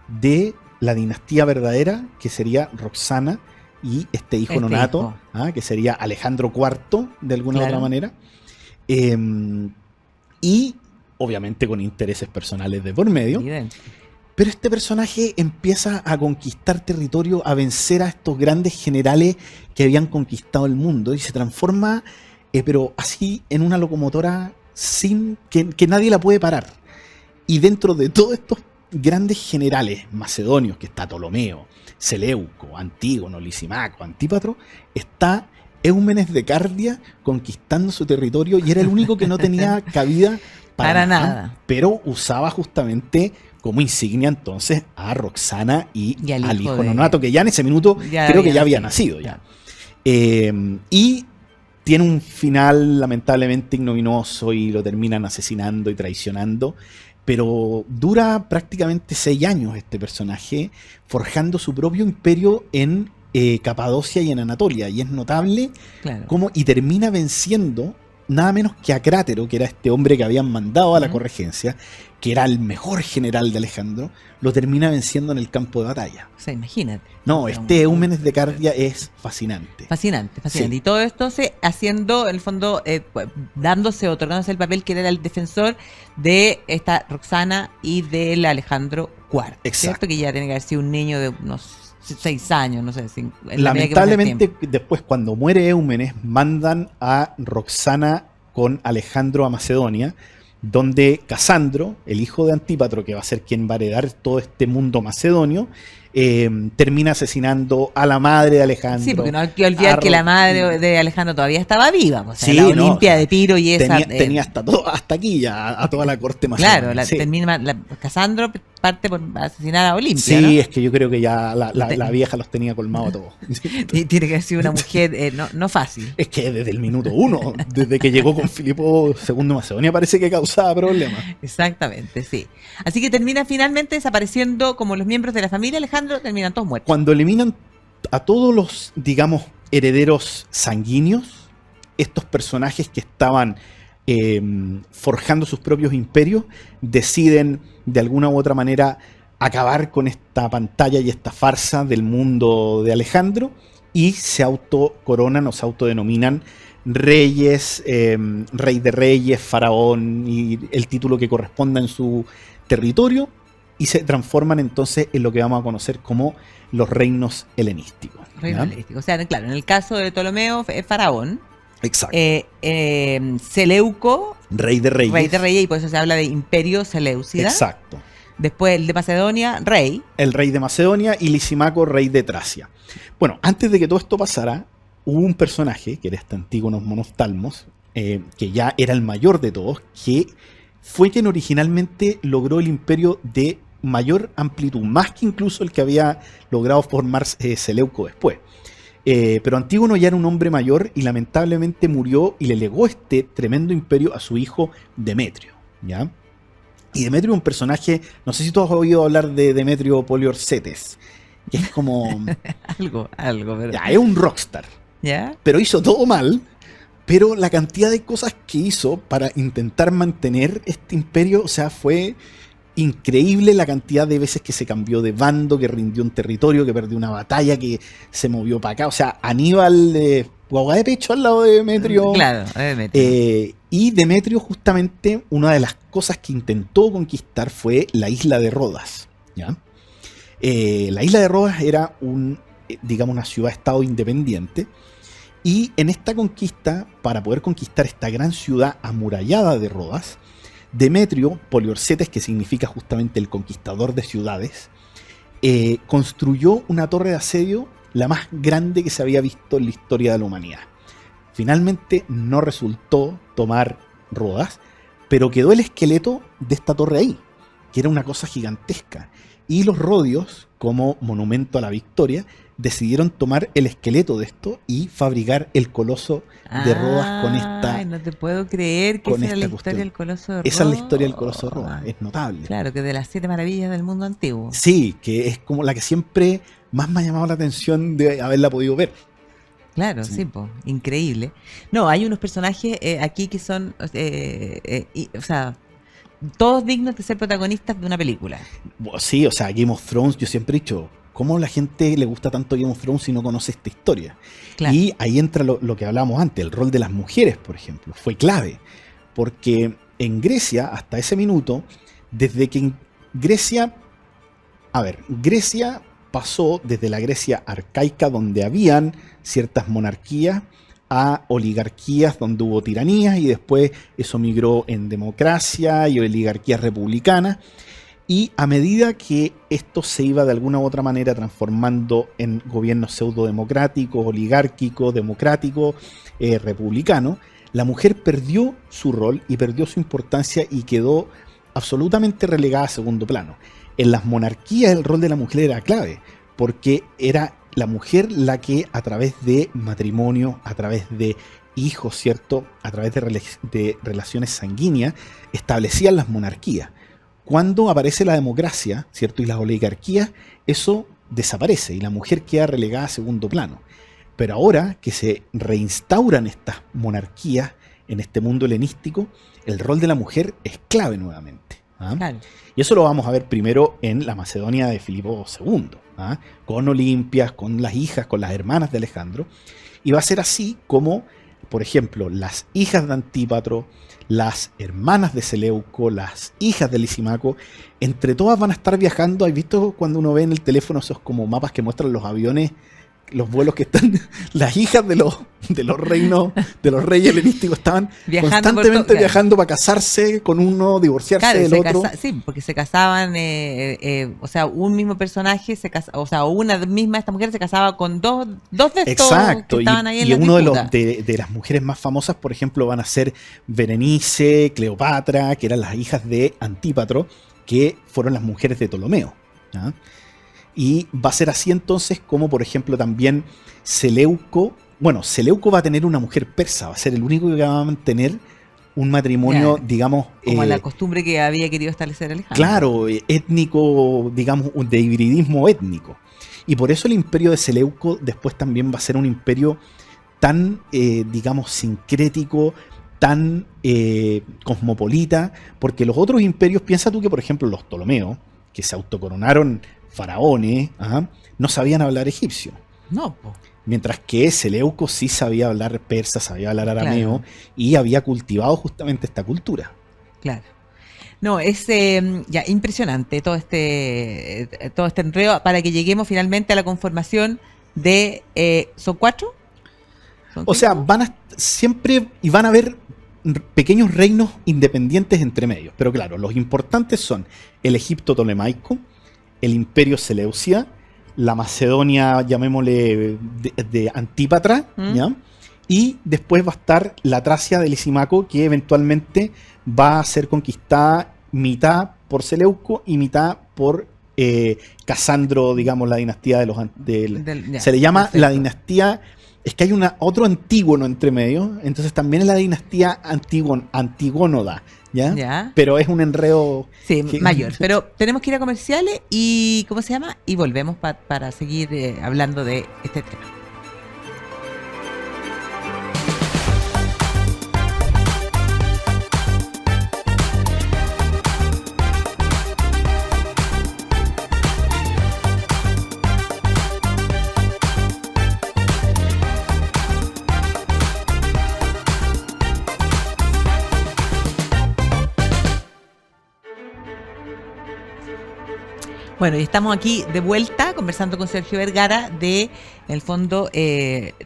[SPEAKER 2] de la dinastía verdadera, que sería Roxana y este hijo nonato, que sería Alejandro IV, de alguna otra manera. Y obviamente con intereses personales de por medio.
[SPEAKER 1] Evidente.
[SPEAKER 2] Pero este personaje empieza a conquistar territorio, a vencer a estos grandes generales que habían conquistado el mundo y se transforma, pero así, en una locomotora sin que nadie la puede parar. Y dentro de todos estos grandes generales macedonios, que está Ptolomeo, Seleuco, Antígono, Lisimaco, Antípatro, está Eumenes de Cardia conquistando su territorio y era el único que no tenía cabida
[SPEAKER 1] para nada.
[SPEAKER 2] Pero usaba justamente como insignia entonces a Roxana y al hijo nonato, que ya en ese minuto creo que ya había nacido. Ya. Y tiene un final lamentablemente ignominioso y lo terminan asesinando y traicionando. Pero dura prácticamente 6 años este personaje, forjando su propio imperio en Capadocia y en Anatolia. Y es notable cómo, y termina venciendo nada menos que a Crátero, que era este hombre que habían mandado a la corregencia, que era el mejor general de Alejandro, lo termina venciendo en el campo de batalla.
[SPEAKER 1] O sea, imagínate.
[SPEAKER 2] No, este Eumenes de Cardia es fascinante.
[SPEAKER 1] Fascinante.
[SPEAKER 2] Sí.
[SPEAKER 1] Y todo esto haciendo, en el fondo, otorgándose el papel que era el defensor de esta Roxana y del Alejandro IV.
[SPEAKER 2] Exacto.
[SPEAKER 1] ¿Cierto? Que ya tiene que haber sido un niño de unos 6 años, no sé.
[SPEAKER 2] Lamentablemente, después cuando muere Eumenes, mandan a Roxana con Alejandro a Macedonia, donde Casandro, el hijo de Antípatro, que va a ser quien va a heredar todo este mundo macedonio, termina asesinando a la madre de Alejandro.
[SPEAKER 1] Sí, porque no hay que olvidar que la madre de Alejandro todavía estaba viva. O sea, sí, la Olimpia de Tiro y esa...
[SPEAKER 2] Tenía hasta aquí ya a toda la corte macedonia.
[SPEAKER 1] Claro, Casandro parte por asesinar a Olimpia,
[SPEAKER 2] sí,
[SPEAKER 1] ¿no?
[SPEAKER 2] Es que yo creo que ya la vieja los tenía colmados a todos.
[SPEAKER 1] Y tiene que haber sido una mujer no fácil.
[SPEAKER 2] Es que desde el minuto 1, desde que llegó con Filipo II Macedonia, parece que causaba problemas.
[SPEAKER 1] Exactamente, sí. Así que termina finalmente desapareciendo como los miembros de la familia Alejandro, terminan todos muertos.
[SPEAKER 2] Cuando eliminan a todos los, digamos, herederos sanguíneos, estos personajes que estaban forjando sus propios imperios, deciden de alguna u otra manera acabar con esta pantalla y esta farsa del mundo de Alejandro y se autocoronan o se autodenominan reyes, rey de reyes, faraón y el título que corresponda en su territorio, y se transforman entonces en lo que vamos a conocer como los reinos helenísticos.
[SPEAKER 1] Reinos helenísticos. O sea, claro, en el caso de Ptolomeo es faraón.
[SPEAKER 2] Exacto.
[SPEAKER 1] Seleuco,
[SPEAKER 2] rey de reyes.
[SPEAKER 1] Rey de reyes, y por eso se habla de imperio seleucida.
[SPEAKER 2] Exacto.
[SPEAKER 1] Después el de Macedonia, rey.
[SPEAKER 2] El rey de Macedonia, y Lisimaco, rey de Tracia. Bueno, antes de que todo esto pasara, hubo un personaje, que era este Antígonos Monoftalmos, que ya era el mayor de todos, que fue quien originalmente logró el imperio de mayor amplitud, más que incluso el que había logrado formar Seleuco después. Pero Antígono ya era un hombre mayor y lamentablemente murió y le legó este tremendo imperio a su hijo Demetrio, ¿ya? Y Demetrio es un personaje, no sé si tú has oído hablar de Demetrio Poliorcetes, que es como...
[SPEAKER 1] algo, pero...
[SPEAKER 2] Ya, es un rockstar,
[SPEAKER 1] ¿ya?
[SPEAKER 2] Pero hizo todo mal, pero la cantidad de cosas que hizo para intentar mantener este imperio, o sea, fue... increíble la cantidad de veces que se cambió de bando, que rindió un territorio, que perdió una batalla, que se movió para acá. O sea, Aníbal guagua de pecho al lado de Demetrio.
[SPEAKER 1] Claro, Demetrio.
[SPEAKER 2] Y Demetrio, justamente, una de las cosas que intentó conquistar fue la isla de Rodas, ¿ya? La isla de Rodas era digamos, una ciudad-estado independiente. Y en esta conquista, para poder conquistar esta gran ciudad amurallada de Rodas, Demetrio Poliorcetes, que significa justamente el conquistador de ciudades, construyó una torre de asedio la más grande que se había visto en la historia de la humanidad. Finalmente no resultó tomar Rodas, pero quedó el esqueleto de esta torre ahí, que era una cosa gigantesca. Y los rodios, como monumento a la victoria, decidieron tomar el esqueleto de esto y fabricar el coloso de Rodas con esta...
[SPEAKER 1] Ay, no te puedo creer que esa era la historia del coloso de Rodas.
[SPEAKER 2] Esa es la historia del coloso de Rodas, es notable.
[SPEAKER 1] Claro, que de las 7 maravillas del mundo antiguo.
[SPEAKER 2] Sí, que es como la que siempre más me ha llamado la atención de haberla podido ver.
[SPEAKER 1] Claro, sí, increíble. No, hay unos personajes aquí que son, o sea, todos dignos de ser protagonistas de una película.
[SPEAKER 2] Sí, o sea, Game of Thrones, yo siempre he dicho, ¿cómo a la gente le gusta tanto Game of Thrones si no conoce esta historia? Claro. Y ahí entra lo que hablábamos antes, el rol de las mujeres, por ejemplo, fue clave. Porque en Grecia, hasta ese minuto, desde que en Grecia A ver, Grecia pasó desde la Grecia arcaica, donde habían ciertas monarquías, a oligarquías donde hubo tiranías, y después eso migró en democracia y oligarquías republicanas. Y a medida que esto se iba de alguna u otra manera transformando en gobiernos pseudodemocráticos, oligárquicos, democráticos, republicanos, la mujer perdió su rol y perdió su importancia y quedó absolutamente relegada a segundo plano. En las monarquías el rol de la mujer era clave, porque era la mujer la que a través de matrimonio, a través de hijos, ¿cierto?, a través de relaciones sanguíneas, establecían las monarquías. Cuando aparece la democracia, ¿cierto?, y las oligarquías, eso desaparece y la mujer queda relegada a segundo plano. Pero ahora que se reinstauran estas monarquías en este mundo helenístico, el rol de la mujer es clave nuevamente. ¿Ah? Claro. Y eso lo vamos a ver primero en la Macedonia de Filipo II, ¿ah? Con Olimpias, con las hijas, con las hermanas de Alejandro. Y va a ser así como, por ejemplo, las hijas de Antípatro, las hermanas de Seleuco, las hijas de Lisímaco, entre todas van a estar viajando. ¿Has visto cuando uno ve en el teléfono esos como mapas que muestran los aviones, los vuelos que están? Las hijas de los reinos, de los reyes helenísticos estaban constantemente viajando para casarse con uno, divorciarse del otro.
[SPEAKER 1] Sí, porque se casaban, o sea, un mismo personaje se casa, o sea, una misma esta mujer se casaba con dos de estos. Exacto, que estaban ahí en la disputa.
[SPEAKER 2] de las mujeres más famosas, por ejemplo, van a ser Berenice, Cleopatra, que eran las hijas de Antípatro, que fueron las mujeres de Ptolomeo, ¿ah? Y va a ser así entonces como, por ejemplo, también Seleuco. Bueno, Seleuco va a tener una mujer persa, va a ser el único que va a mantener un matrimonio, digamos...
[SPEAKER 1] Como la costumbre que había querido establecer Alejandro.
[SPEAKER 2] Claro, étnico, digamos, de hibridismo étnico. Y por eso el imperio de Seleuco después también va a ser un imperio tan, digamos, sincrético, tan cosmopolita, porque los otros imperios, piensa tú que, por ejemplo, los Ptolomeos, que se autocoronaron faraones, no sabían hablar egipcio.
[SPEAKER 1] No, po.
[SPEAKER 2] Mientras que Seleuco sí sabía hablar persa, sabía hablar arameo, claro, y había cultivado justamente esta cultura.
[SPEAKER 1] Claro. No, es ya impresionante todo este enredo para que lleguemos finalmente a la conformación de... ¿Son 4?
[SPEAKER 2] O sea, siempre van a haber pequeños reinos independientes entre medios. Pero claro, los importantes son el Egipto tolemaico, el Imperio Seleucida, la Macedonia, llamémosle, de Antípatra, ¿ya? Y después va a estar la Tracia de Lisímaco, que eventualmente va a ser conquistada mitad por Seleuco y mitad por Casandro, digamos, la dinastía de los... se le llama la dinastía... Es que hay otro Antígono entre medio, entonces también es la dinastía Antigónoda, ¿ya? Pero es un enredo...
[SPEAKER 1] Sí, mayor. Pero tenemos que ir a comerciales y, ¿cómo se llama? Y volvemos para seguir hablando de este tema. Bueno, y estamos aquí de vuelta conversando con Sergio Vergara de, en el fondo,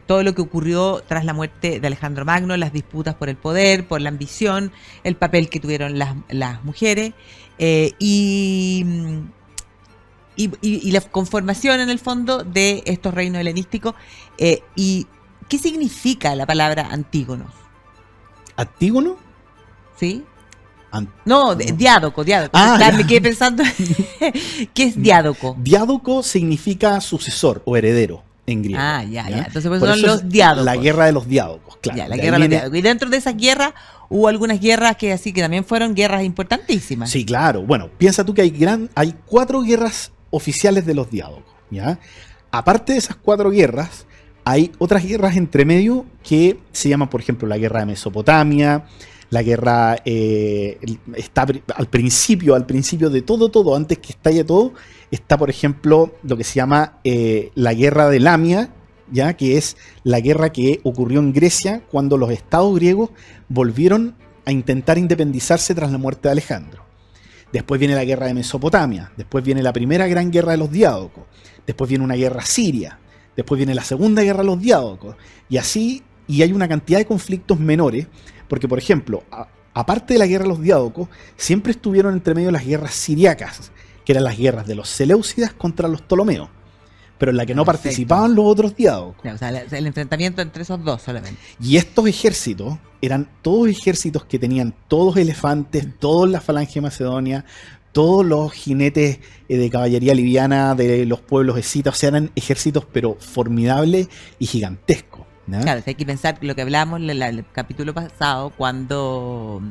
[SPEAKER 1] todo lo que ocurrió tras la muerte de Alejandro Magno, las disputas por el poder, por la ambición, el papel que tuvieron las mujeres y la conformación, en el fondo, de estos reinos helenísticos. ¿Y qué significa la palabra Antígonos?
[SPEAKER 2] ¿Antígono?
[SPEAKER 1] ¿Sí? No, Diádoco. Me quedé pensando, ¿qué es Diádoco?
[SPEAKER 2] Diádoco significa sucesor o heredero en griego.
[SPEAKER 1] Ya. Entonces pues son los Diádocos.
[SPEAKER 2] La guerra de los Diádocos, claro.
[SPEAKER 1] La guerra de los Diádocos. Y dentro de esas guerras hubo algunas guerras que también fueron guerras importantísimas.
[SPEAKER 2] Sí, claro. Bueno, piensa tú que hay 4 guerras oficiales de los Diádocos, ¿ya? Aparte de esas 4 guerras, hay otras guerras entre medio que se llaman, por ejemplo, la guerra de Mesopotamia. La guerra está al principio de todo, antes que estalle todo, está, por ejemplo, lo que se llama la guerra de Lamia, ¿ya? Que es la guerra que ocurrió en Grecia cuando los estados griegos volvieron a intentar independizarse tras la muerte de Alejandro. Después viene la guerra de Mesopotamia, después viene la primera gran guerra de los diádocos, después viene una guerra siria, después viene la segunda guerra de los diádocos, y así, y hay una cantidad de conflictos menores, porque por ejemplo, aparte de la guerra de los diádocos, siempre estuvieron entre medio las guerras siriacas, que eran las guerras de los seleucidas contra los ptolomeos, pero en la que no participaban los otros diádocos.
[SPEAKER 1] O sea, el enfrentamiento entre esos dos solamente.
[SPEAKER 2] Y estos ejércitos eran todos ejércitos que tenían todos elefantes, todos la falange macedonia, todos los jinetes de caballería liviana de los pueblos escitas, o sea, eran ejércitos pero formidables y gigantescos, ¿no?
[SPEAKER 1] Claro, hay que pensar lo que hablábamos en el capítulo pasado, cuando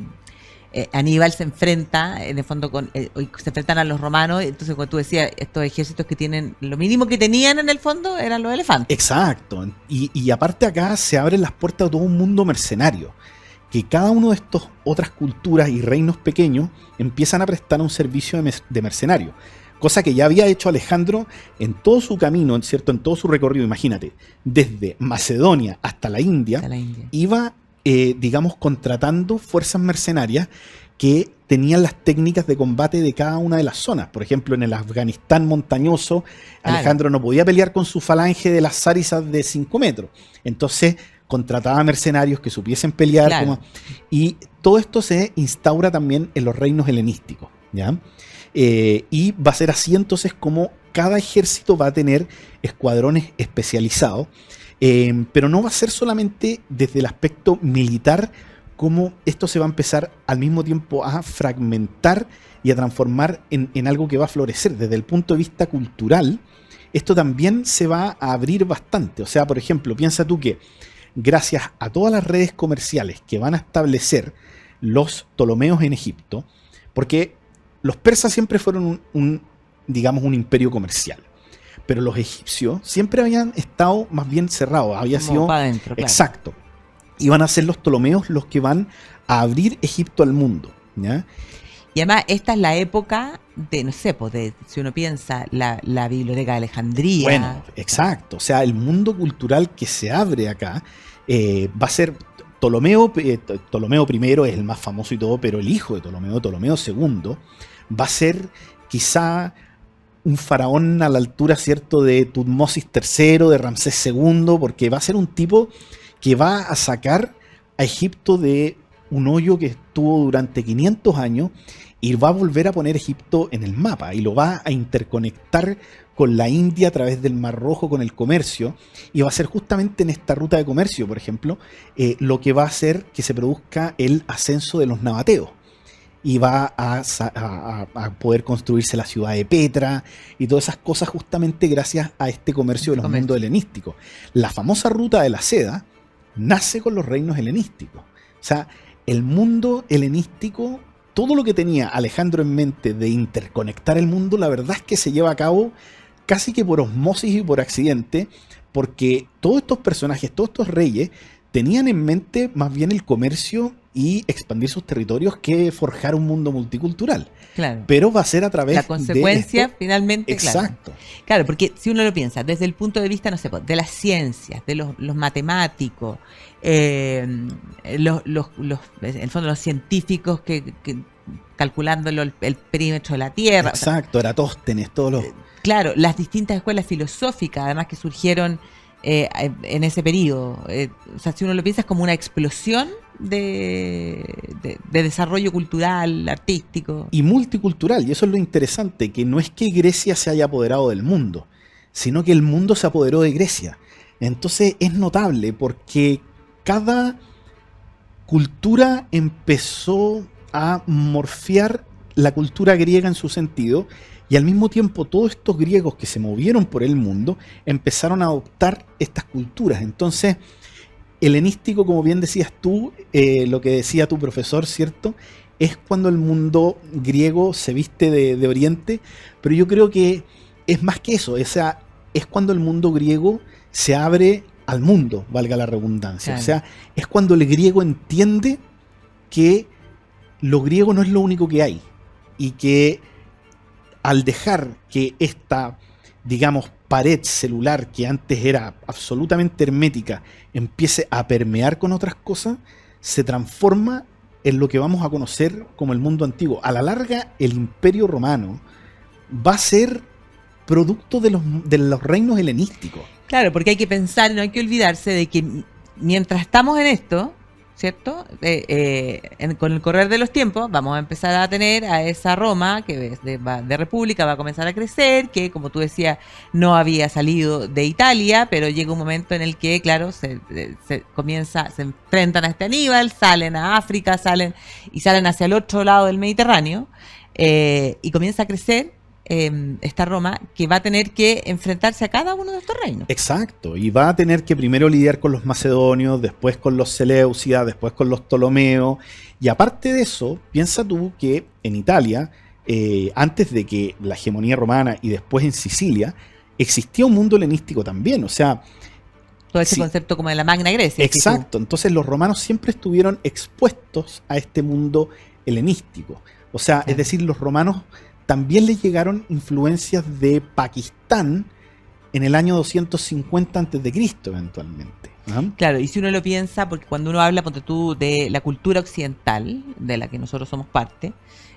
[SPEAKER 1] Aníbal se enfrenta, en el fondo, se enfrentan a los romanos. Entonces, cuando tú decías, estos ejércitos que tienen, lo mínimo que tenían en el fondo eran los elefantes.
[SPEAKER 2] Exacto, y aparte acá se abren las puertas a todo un mundo mercenario, que cada uno de estos otras culturas y reinos pequeños empiezan a prestar un servicio de mercenario, cosa que ya había hecho Alejandro en todo su camino, ¿cierto? En todo su recorrido. Imagínate, desde Macedonia hasta la India, iba, digamos, contratando fuerzas mercenarias que tenían las técnicas de combate de cada una de las zonas. Por ejemplo, en el Afganistán montañoso, Alejandro no podía pelear con su falange de las zárizas de 5 metros. Entonces contrataba mercenarios que supiesen pelear, y todo esto se instaura también en los reinos helenísticos, ¿ya? Y va a ser así entonces como cada ejército va a tener escuadrones especializados, pero no va a ser solamente desde el aspecto militar, como esto se va a empezar al mismo tiempo a fragmentar y a transformar en algo que va a florecer. Desde el punto de vista cultural, esto también se va a abrir bastante. O sea, por ejemplo, piensa tú que gracias a todas las redes comerciales que van a establecer los ptolomeos en Egipto, porque los persas siempre fueron digamos, un imperio comercial, pero los egipcios siempre habían estado más bien cerrados, había
[SPEAKER 1] como
[SPEAKER 2] sido
[SPEAKER 1] para adentro,
[SPEAKER 2] exacto, y van a ser los ptolomeos los que van a abrir Egipto al mundo, ¿ya?
[SPEAKER 1] Y además esta es la época de, no sé, pues si uno piensa, la Biblioteca de Alejandría.
[SPEAKER 2] Bueno, exacto, o sea, el mundo cultural que se abre acá va a ser Ptolomeo I es el más famoso y todo, pero el hijo de Ptolomeo II, va a ser quizá un faraón a la altura, ¿cierto?, de Tutmosis III, de Ramsés II, porque va a ser un tipo que va a sacar a Egipto de un hoyo que estuvo durante 500 años y va a volver a poner Egipto en el mapa y lo va a interconectar con la India a través del Mar Rojo, con el comercio, y va a ser justamente en esta ruta de comercio, por ejemplo, lo que va a hacer que se produzca el ascenso de los nabateos. Y va a poder construirse la ciudad de Petra y todas esas cosas justamente gracias a este comercio de los mundos helenísticos. La famosa ruta de la seda nace con los reinos helenísticos. O sea, el mundo helenístico, todo lo que tenía Alejandro en mente de interconectar el mundo, la verdad es que se lleva a cabo casi que por osmosis y por accidente, porque todos estos personajes, todos estos reyes, tenían en mente más bien el comercio y expandir sus territorios que forjar un mundo multicultural.
[SPEAKER 1] Claro.
[SPEAKER 2] Pero va a ser a través
[SPEAKER 1] la consecuencia,
[SPEAKER 2] de esto.
[SPEAKER 1] Finalmente,
[SPEAKER 2] exacto.
[SPEAKER 1] Claro, porque si uno lo piensa desde el punto de vista, no sé, de las ciencias, de los matemáticos, en el fondo los científicos que calculando el perímetro de la Tierra.
[SPEAKER 2] Exacto, Eratóstenes, todos los...
[SPEAKER 1] Claro, las distintas escuelas filosóficas, además, que surgieron en ese periodo. O sea, si uno lo piensa, es como una explosión de desarrollo cultural, artístico.
[SPEAKER 2] Y multicultural, y eso es lo interesante, que no es que Grecia se haya apoderado del mundo, sino que el mundo se apoderó de Grecia. Entonces es notable porque cada cultura empezó a morfear la cultura griega en su sentido, y al mismo tiempo todos estos griegos que se movieron por el mundo empezaron a adoptar estas culturas. Entonces, helenístico, como bien decías tú, lo que decía tu profesor, ¿cierto?, es cuando el mundo griego se viste de Oriente, pero yo creo que es más que eso, o sea, es cuando el mundo griego se abre al mundo, valga la redundancia. Claro. O sea, es cuando el griego entiende que lo griego no es lo único que hay, y que al dejar que esta, digamos, pared celular que antes era absolutamente hermética empiece a permear con otras cosas, se transforma en lo que vamos a conocer como el mundo antiguo. A la larga, el Imperio Romano va a ser producto de los reinos helenísticos.
[SPEAKER 1] Claro, porque hay que pensar y no hay que olvidarse de que mientras estamos en esto, ¿cierto? Con el correr de los tiempos vamos a empezar a tener a esa Roma que de república va a comenzar a crecer, que como tú decías no había salido de Italia, pero llega un momento en el que, claro, se enfrentan a este Aníbal, salen a África, salen hacia el otro lado del Mediterráneo, y comienza a crecer esta Roma, que va a tener que enfrentarse a cada uno de estos reinos.
[SPEAKER 2] Exacto, y va a tener que primero lidiar con los macedonios, después con los seleucidas, después con los ptolomeos, y aparte de eso, piensa tú que en Italia, antes de que la hegemonía romana y después en Sicilia, existía un mundo helenístico también, o sea...
[SPEAKER 1] Todo ese concepto como de la Magna Grecia.
[SPEAKER 2] Exacto, entonces los romanos siempre estuvieron expuestos a este mundo helenístico, o sea, es decir, los romanos también les llegaron influencias de Pakistán en el año 250 a.C. eventualmente.
[SPEAKER 1] Claro, y si uno lo piensa, porque cuando uno habla, ponte tú, de la cultura occidental, de la que nosotros somos parte,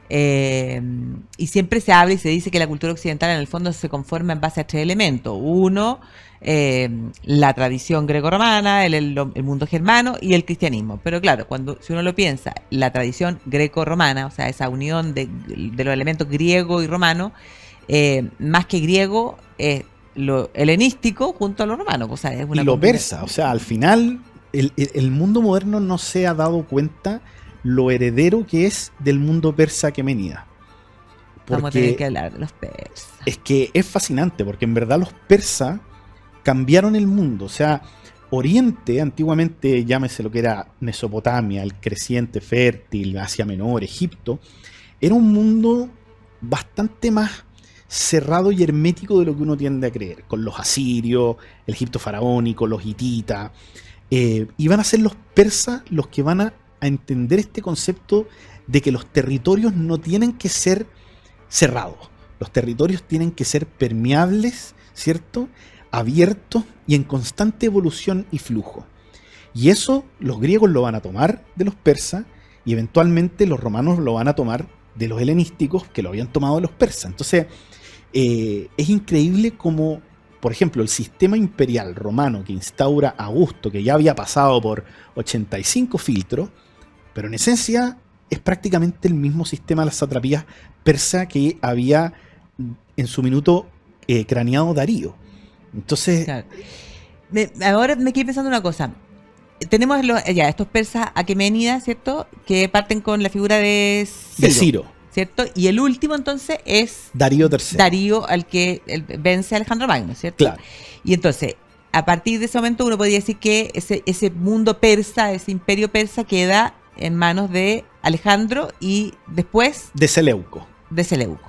[SPEAKER 1] y siempre se habla y se dice que la cultura occidental en el fondo se conforma en base a 3 elementos. Uno, la tradición greco-romana, el mundo germano y el cristianismo. Pero claro, si uno lo piensa, la tradición greco-romana, o sea, esa unión de los elementos griego y romano, más que griego, es lo helenístico junto a lo romano. O sea, es una
[SPEAKER 2] y lo persa, o sea, al final el mundo moderno no se ha dado cuenta lo heredero que es del mundo persa aqueménida.
[SPEAKER 1] Vamos a tener que hablar de los persas.
[SPEAKER 2] Es que es fascinante, porque en verdad los persas cambiaron el mundo. O sea, Oriente, antiguamente llámese lo que era Mesopotamia, el creciente fértil, Asia Menor, Egipto, era un mundo bastante más cerrado y hermético de lo que uno tiende a creer, con los asirios, el Egipto faraónico, los hititas. Y van a ser los persas los que van a entender este concepto de que los territorios no tienen que ser cerrados, los territorios tienen que ser permeables, ¿cierto?, abiertos y en constante evolución y flujo. Y eso los griegos lo van a tomar de los persas y eventualmente los romanos lo van a tomar de los helenísticos, que lo habían tomado de los persas. Entonces es increíble como, por ejemplo, el sistema imperial romano que instaura Augusto, que ya había pasado por 85 filtros, pero en esencia es prácticamente el mismo sistema de las satrapías persa que había en su minuto craneado Darío. Entonces...
[SPEAKER 1] Claro. Ahora me quedé pensando una cosa. Tenemos estos persas aqueménidas, ¿cierto?, que parten con la figura de Ciro, ¿cierto? Y el último entonces es
[SPEAKER 2] Darío III.
[SPEAKER 1] Darío, al que vence a Alejandro Magno, ¿cierto?
[SPEAKER 2] Claro.
[SPEAKER 1] Y entonces, a partir de ese momento uno podría decir que ese mundo persa, ese imperio persa queda en manos de Alejandro y después...
[SPEAKER 2] de Seleuco.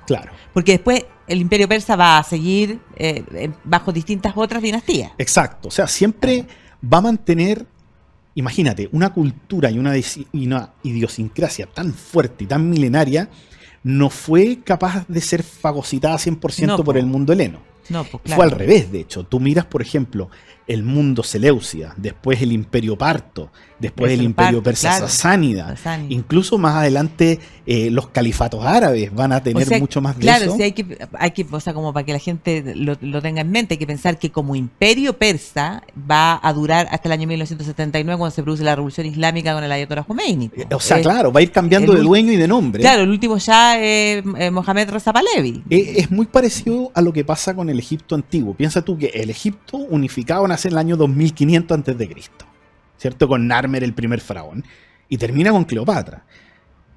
[SPEAKER 1] Claro. Porque después el imperio persa va a seguir bajo distintas otras dinastías.
[SPEAKER 2] Exacto. O sea, siempre va a mantener, imagínate, una cultura y una idiosincrasia tan fuerte y tan milenaria, no fue capaz de ser fagocitada 100% por el mundo heleno.
[SPEAKER 1] No, pues claro.
[SPEAKER 2] Fue al revés, de hecho. Tú miras, por ejemplo, el mundo seleucida, después el imperio parto, después el imperio persa sasánida. Incluso más adelante los califatos árabes van a tener mucho más de eso.
[SPEAKER 1] Claro, sí, hay que, o sea, como para que la gente lo tenga en mente, hay que pensar que como imperio persa va a durar hasta el año 1979, cuando se produce la revolución islámica con el Ayatollah Khomeini.
[SPEAKER 2] O sea, claro, va a ir cambiando de dueño y de nombre.
[SPEAKER 1] Claro, el último ya es Mohamed Reza Pahlavi.
[SPEAKER 2] Es muy parecido a lo que pasa con el Egipto antiguo. Piensa tú que el Egipto unificado nace en el año 2500 a.C., ¿cierto? Con Narmer, el primer faraón, y termina con Cleopatra.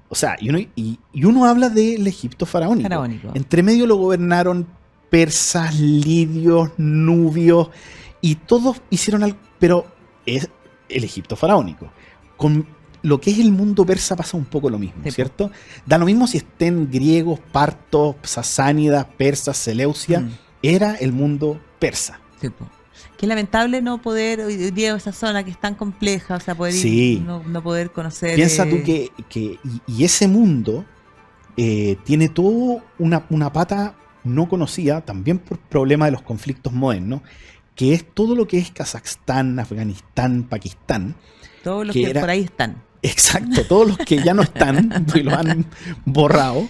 [SPEAKER 2] O sea, y uno habla del Egipto faraónico. Entre medio lo gobernaron persas, lidios, nubios, y todos hicieron algo, pero es el Egipto faraónico. Con lo que es el mundo persa pasa un poco lo mismo, ¿cierto? Da lo mismo si estén griegos, partos, sasánidas, persas, seleucia, era el mundo persa.
[SPEAKER 1] Qué lamentable no poder hoy día esa zona que es tan compleja, o sea, poder no poder conocer.
[SPEAKER 2] Piensa tú que y ese mundo tiene todo una pata no conocida, también por problema de los conflictos modernos, que es todo lo que es Kazajstán, Afganistán, Pakistán.
[SPEAKER 1] Todos los que por ahí están.
[SPEAKER 2] Exacto, todos los que ya no están, porque los han borrado,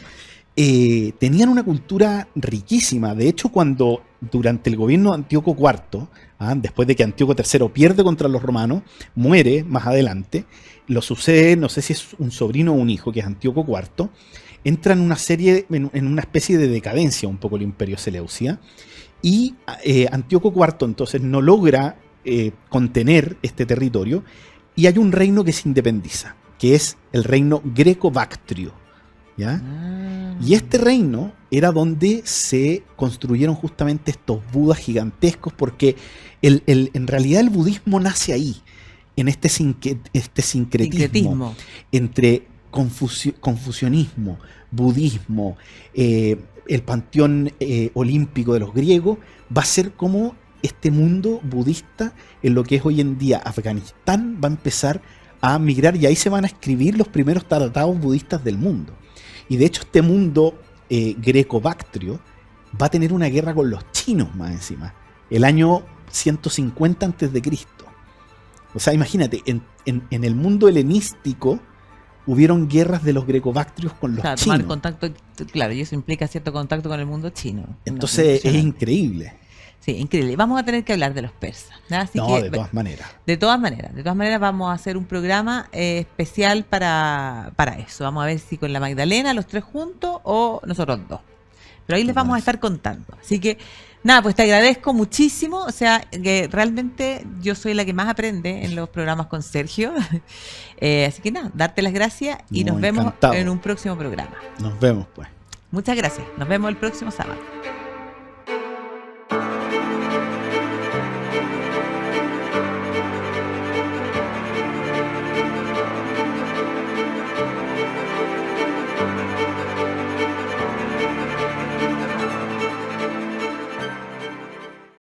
[SPEAKER 2] tenían una cultura riquísima. De hecho, cuando durante el gobierno de Antíoco IV, después de que Antíoco III pierde contra los romanos, muere más adelante, lo sucede, no sé si es un sobrino o un hijo, que es Antíoco IV, entra en una especie de decadencia un poco el imperio Seleucia, y Antíoco IV entonces no logra contener este territorio, y hay un reino que se independiza, que es el reino greco-bactrio, ¿ya? Y este reino era donde se construyeron justamente estos budas gigantescos, porque en realidad el budismo nace ahí, en este sincretismo entre confucianismo, budismo, el panteón olímpico de los griegos, va a ser como este mundo budista en lo que es hoy en día Afganistán va a empezar a migrar, y ahí se van a escribir los primeros tratados budistas del mundo. Y de hecho este mundo greco-bactrio va a tener una guerra con los chinos más encima, el año 150 a.C. O sea, imagínate, en el mundo helenístico hubieron guerras de los greco-bactrios con los chinos.
[SPEAKER 1] Tomar contacto, claro, y eso implica cierto contacto con el mundo chino.
[SPEAKER 2] Entonces es increíble.
[SPEAKER 1] Sí, increíble. Vamos a tener que hablar de los persas, ¿no? Así
[SPEAKER 2] no,
[SPEAKER 1] que,
[SPEAKER 2] de todas maneras.
[SPEAKER 1] De todas maneras vamos a hacer un programa especial para eso. Vamos a ver si con la Magdalena, los tres juntos, o nosotros dos. Pero ahí les vamos a estar contando. Así que, nada, pues te agradezco muchísimo. O sea, que realmente yo soy la que más aprende en los programas con Sergio. Así que nada, darte las gracias y nos vemos en un próximo programa.
[SPEAKER 2] Nos vemos, pues.
[SPEAKER 1] Muchas gracias. Nos vemos el próximo sábado.